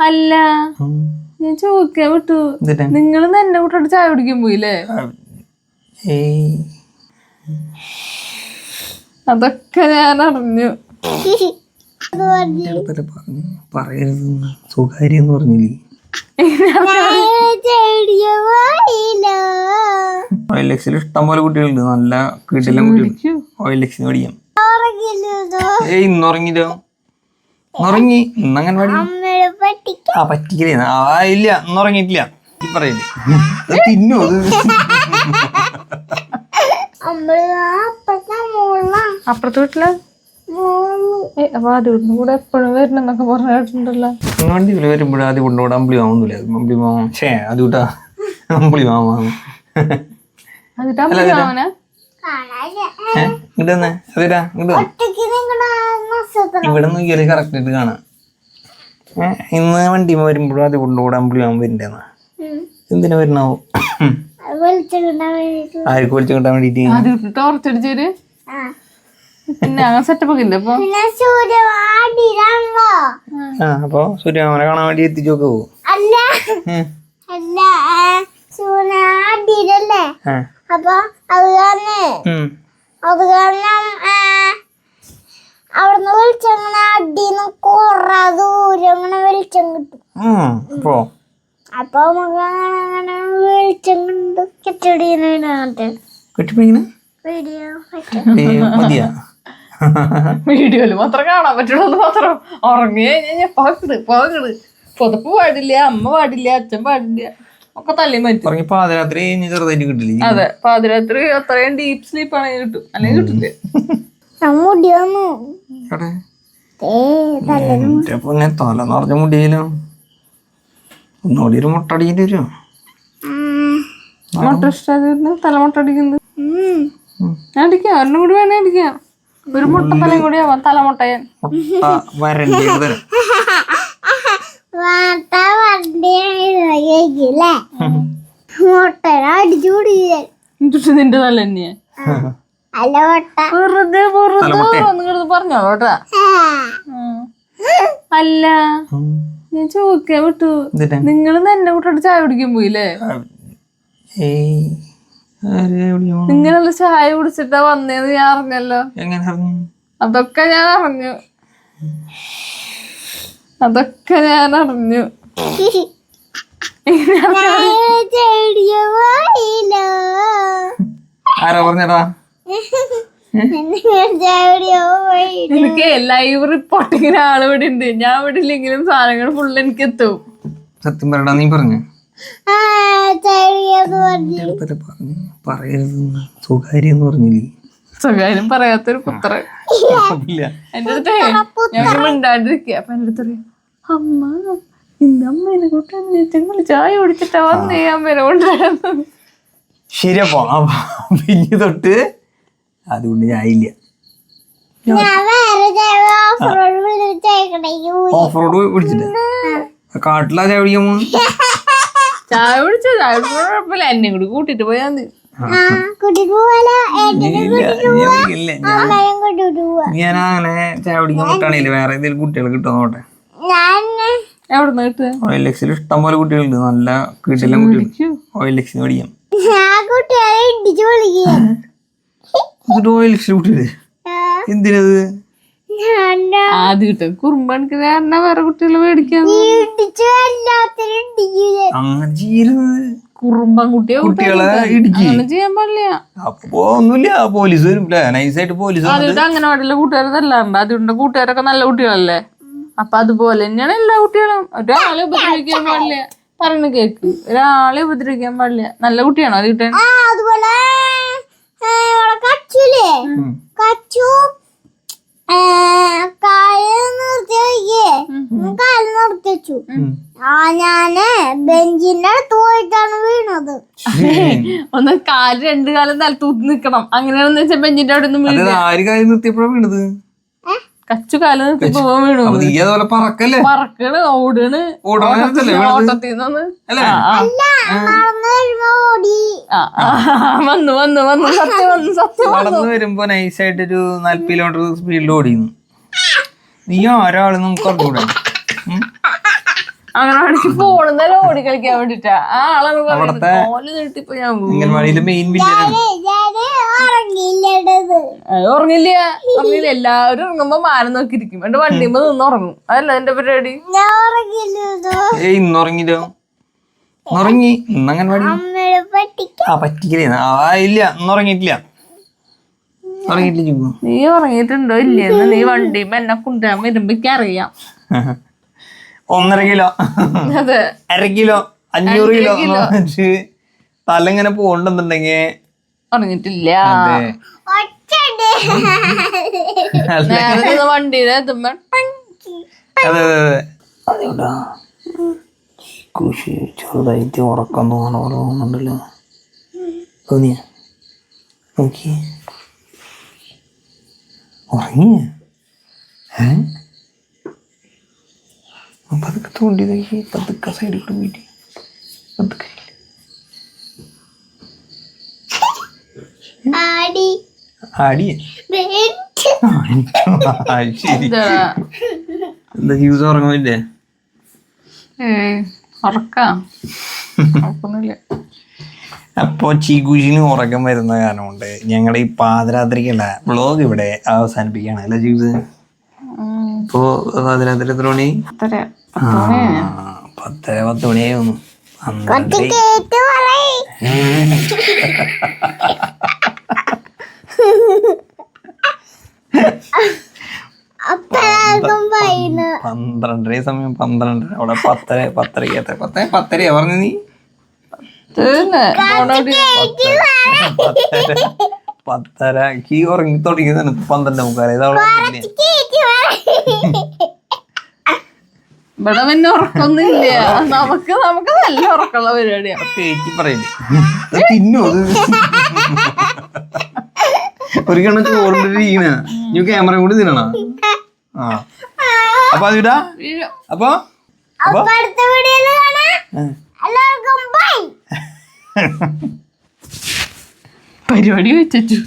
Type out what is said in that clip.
അല്ല ഞാൻ ചോദിക്കാൻ വിട്ടു, നിങ്ങൾ എന്നെ കൂട്ടോട്ട് ചായ കുടിക്കാൻ പോയില്ലേ? അതൊക്കെ ഞാൻ അറിഞ്ഞു. പറയരുത്, സ്വകാര്യം പറഞ്ഞില്ലേ? OLX-ൽ ഇഷ്ടം പോലെ കുട്ടികളുണ്ട്, നല്ല കിട്ടില്ല കുട്ടികൾ. OLX-ന് പഠിക്കാം. ഇന്ന് ഉറങ്ങില്ലോ? ഉറങ്ങി ഇന്നങ്ങനെ പറ്റിക്കലേ? ഇല്ല, ഇന്ന് ഉറങ്ങിയിട്ടില്ല. ഈ പറയല്ലേ തിന്നു അപ്പുറത്തെ വീട്ടില് വാതിവിടുന്ന് കൂടെ എപ്പോഴും വരണെന്നൊക്കെ പറഞ്ഞിട്ടുണ്ടല്ലോ. വണ്ടി വരുമ്പോഴും അത് കൊണ്ടുകൂടെ അമ്പിളി മാമൊന്നുമില്ല. അമ്പിളി മാമ അത് കൂട്ടാ അമ്പിളി മാമ ഇങ്ങോട്ട് തന്നെ അതേരാ ഇങ്ങോട്ട് ഇവിടെ നോക്കിയാല് കറക്റ്റ് ആയിട്ട് കാണാം. ഇന്ന് വണ്ടി വരുമ്പോഴും അത് കൊണ്ടുകൂടെ അമ്പിളി മാമ വരണ്ടെന്നാ. എന്തിനാ വരണാവോ? ആർക്ക് വിളിച്ചു കിട്ടാൻ വേണ്ടിട്ട് ടോർച്ചടിച്ചൊരു പിന്നെ അങ്ങനെ സെറ്റപ്പ് ഒക്കെ ഇല്ല. അപ്പൊ സൂര്യമാമനെ കാണാൻ വേണ്ടി എത്തിച്ചു നോക്കൂ. അപ്പൊ അത് കാരണം അവിടുന്ന് വെളിച്ചങ്ങനെ അടിന്ന് കൊറേ ദൂരം അങ്ങനെ വെളിച്ചം കിട്ടും. അപ്പൊ അങ്ങനെ വെളിച്ചം കണ്ട് വീഡിയോയില് മാത്രം കാണാൻ പറ്റുള്ളൂ. മാത്രം ഉറങ്ങി കഴിഞ്ഞാൽ പകട് പുതപ്പ് പാടില്ല, അമ്മ പാടില്ല, അച്ഛൻ പാടില്ല, ഒക്കെ തള്ളി മാറ്റി. പാതിരാത്രി ചെറുതായിട്ട് കിട്ടില്ല. അതെ, പാതിരാത്രി അത്രയും ഡീപ് സ്ലീപ്പ് ആണെങ്കിൽ കിട്ടും, അല്ലെങ്കിൽ കിട്ടില്ല. തല നിറഞ്ഞ മുടിയിലും ഒന്നുകൂടി ഒരു മുട്ട അടിക്കേണ്ടി വരുമോ? മുട്ട ഇഷ്ടം തലമുട്ട അടിക്കുന്നത് ഞാൻ അടിക്കാം. ഒരെണ്ണം കൂടി വേണേ അടിക്കാം. ഒരു മുട്ട തലയും കൂടി ആവാം തലമുട്ടയാൻ. നിന്റെ തല തന്നെയാ വെറുതെ പറഞ്ഞോ കേട്ടാ. അല്ല ഞാൻ ചോദിക്കാൻ വിട്ടു, നിങ്ങൾ എന്നെ കൂട്ടോട്ട് ചായ കുടിക്കാൻ പോയില്ലേ? നിങ്ങളല്ല ചായ കുടിച്ചിട്ടാ വന്നേന്ന് ഞാൻ അറിഞ്ഞല്ലോ. അതൊക്കെ ഞാൻ അറിഞ്ഞു. ആരാ പറഞ്ഞടാ? എനിക്ക് ലൈവ് റിപ്പോർട്ടിങ്ങിന് ആള് ഇവിടെ ഉണ്ട്. ഞാൻ ഇവിടെ ഇല്ലെങ്കിലും സാധനങ്ങൾ ഫുള്ള് എനിക്ക് എത്തും. സത്യം പറയടാ, നീ പറഞ്ഞു പറയരുത്, സ്വകാര്യം പറഞ്ഞില്ലേ? സ്വകാര്യം പറയാത്തൊരു പുത്ര എന്റെ അടുത്ത് ഞാൻ മിണ്ടാണ്ടിരിക്കുക. അപ്പൊ എന്റെ അടുത്ത് പറയും, അമ്മ ഇന്ന് അമ്മേനെ കൂട്ടാൻ ചായ കുടിച്ചിട്ടാ വന്നേ അമ്മേനെ കൊണ്ടുവരുന്നത്. ശരിയപ്പോ പിന്നെ തൊട്ട് അതുകൊണ്ട് ചായയില്ല. ഓഫ് റോഡ് പിടിച്ചിട്ട് കാട്ടിലാ ചായ കുടിക്കാൻ പോകുന്നു. ചായ കുഴപ്പമില്ല, എന്നെ കൂടി കൂട്ടിട്ട് പോയാ മതി. ഞാൻ അങ്ങനെ ചായ കുടിക്കാൻ മുട്ടാണില്ലേ, വേറെ ഏതെങ്കിലും കുട്ടികൾ കിട്ടുമോ നോട്ടെ. എവിടുന്ന് കിട്ടുക? OLX-ൽ ഇഷ്ടം പോലെ കുട്ടികളുണ്ട്, നല്ല കിട്ടില്ല കുട്ടികൾ. OLX-ന് പഠിക്കാം. OLX-ൽ കുട്ടികള് എന്തിനത്? ആദ്യം കിട്ടും കുറുമ്പണിക്ക് കാരണം വേറെ കുട്ടികളെ മേടിക്കാൻ അങ്ങനെ ചെയ്യരുത്. കുറുമ്പൻ കുട്ടികളെ ഇടിക്കുക അങ്ങനെ ചെയ്യാൻ പാടില്ല. അപ്പൊ ഒന്നുമില്ല, പോലീസ് വരും. നൈസായിട്ട് പോലീസ് അതിട്ട് അങ്ങനെ പാടില്ല. കൂട്ടുകാരെ തല്ലാറുണ്ട്. അതുകൊണ്ട് കൂട്ടുകാരൊക്കെ നല്ല കുട്ടികളല്ലേ. അപ്പൊ അതുപോലെ തന്നെയാണ് എല്ലാ കുട്ടികളും. ഒരാളെ ഉപദ്രവിക്കാൻ പാടില്ല. പറയുന്ന കേക്ക്, ഒരാളെ ഉപദ്രവിക്കാൻ പാടില്ല. നല്ല കുട്ടിയാണോ അത് കിട്ടാൻ? ഞാന് ബെഞ്ചിന്റെ അടുത്ത് പോയിട്ടാണ് വീണത്. ഒന്ന് കാല് രണ്ടു കാലം നിലത്തൂത്ത് നിക്കണം. അങ്ങനെയാണെന്ന് വെച്ചാൽ ബെഞ്ചിന്റെ അവിടെ നിന്ന് നിർത്തിയപ്പോഴാണ് വീണത്. കച്ചു കാല് നിർത്തി പോവാൻ വീണു. പറക്കണ്, ഓടണ്, ഓട്ടത്തിൽ നടന്നു വരുമ്പോ നൈസായിട്ടൊരു 40 കിലോമീറ്റർ സ്പീഡിൽ ഓടിക്കുന്നു. നീ ഒരാള് നമുക്ക് അറിഞ്ഞൂടെ? അംഗനവാടിക്ക് പോണെന്നല്ല ഓടി കളിക്കാൻ വേണ്ടിട്ടാ. ആ ആളാണ് പറയുന്നത് ഓല് നീട്ടിപ്പോ ഞാൻ പോകും. അംഗൻവാടിയിലെ മെയിൻ വില്ലൻ ഉറങ്ങില്ല എല്ലാവരും ഉറങ്ങുമ്പോ മാനം നോക്കിയിരിക്കും. എന്റെ വണ്ടിയുമ്പോ നിന്ന് ഉറങ്ങും. അതല്ല എന്റെ പരിപാടി. ഏയ് ഇന്നുറങ്ങില്ലോ, ഇന്നുറങ്ങി. ഇന്ന് അംഗൻവാടി പറ്റിക്കലേ ഇല്ല, ഇന്നുറങ്ങിയിട്ടില്ല. ഉറങ്ങിയിട്ടില്ല. നീ ഉറങ്ങിയിട്ടുണ്ടോ ഇല്ലെന്ന് നീ വണ്ടിയുമ്പോ എന്നെ കൊണ്ടുവരാൻ വരുമ്പോ അറിയാം. 1.5 കിലോ, അതെ 1/2 കിലോ, 500 കിലോ തല ഇങ്ങനെ പോണ്ടെന്നുണ്ടെങ്കിൽ ഉറങ്ങിട്ടില്ല. അതെ വണ്ടിയിലെ അതെവിടാ കുഷി ചെറുതായിട്ട് ഉറക്കം തോന്നുന്നുണ്ടല്ലോ. തോന്നിയ നോക്കി ഉറങ്ങിയ പതുക്കെ തോണ്ടി നോക്കി, പതുക്കെ സൈഡിൽ കൂടെ പോയിട്ട് പതുക്കെ ആടിയേ. ശരി, എന്താ ജ്യൂസ് ഉറങ്ങുന്നില്ലേ? ഉറക്കൊന്നുമില്ല. അപ്പൊ ചീകുഷിന് ഉറക്കം വരുന്ന കാരണം കൊണ്ട് ഞങ്ങളുടെ ഈ പാതിരാത്രിക്കുള്ള വ്ളോഗ് ഇവിടെ അവസാനിപ്പിക്കുകയാണ് അല്ലേ ജ്യൂസ്? ഇപ്പോ പാതിരാത്രി എത്ര മണി? 10 മണിയായി വന്നു. പന്ത്രണ്ടര സമയം, 12 അവിടെ 10:30 പറഞ്ഞു നീ. 10:30 ഉറങ്ങി തുടങ്ങിയതാണ്. 12:45 ഇവിടെ പിന്നെ ഉറക്കൊന്നുമില്ല. നമുക്ക് നല്ല ഉറക്കമുള്ള പരിപാടിയാണ്. കേറ്റി പറയില്ലേ തിന്നോ ഒരു കണക്ക് ചോറിണ്ടിരിക്കണ നീ ക്യാമറ കൂടി തിന്നണ. ആ അപ്പൊ അതിടാ. അപ്പൊ പരിപാടി വെച്ചു.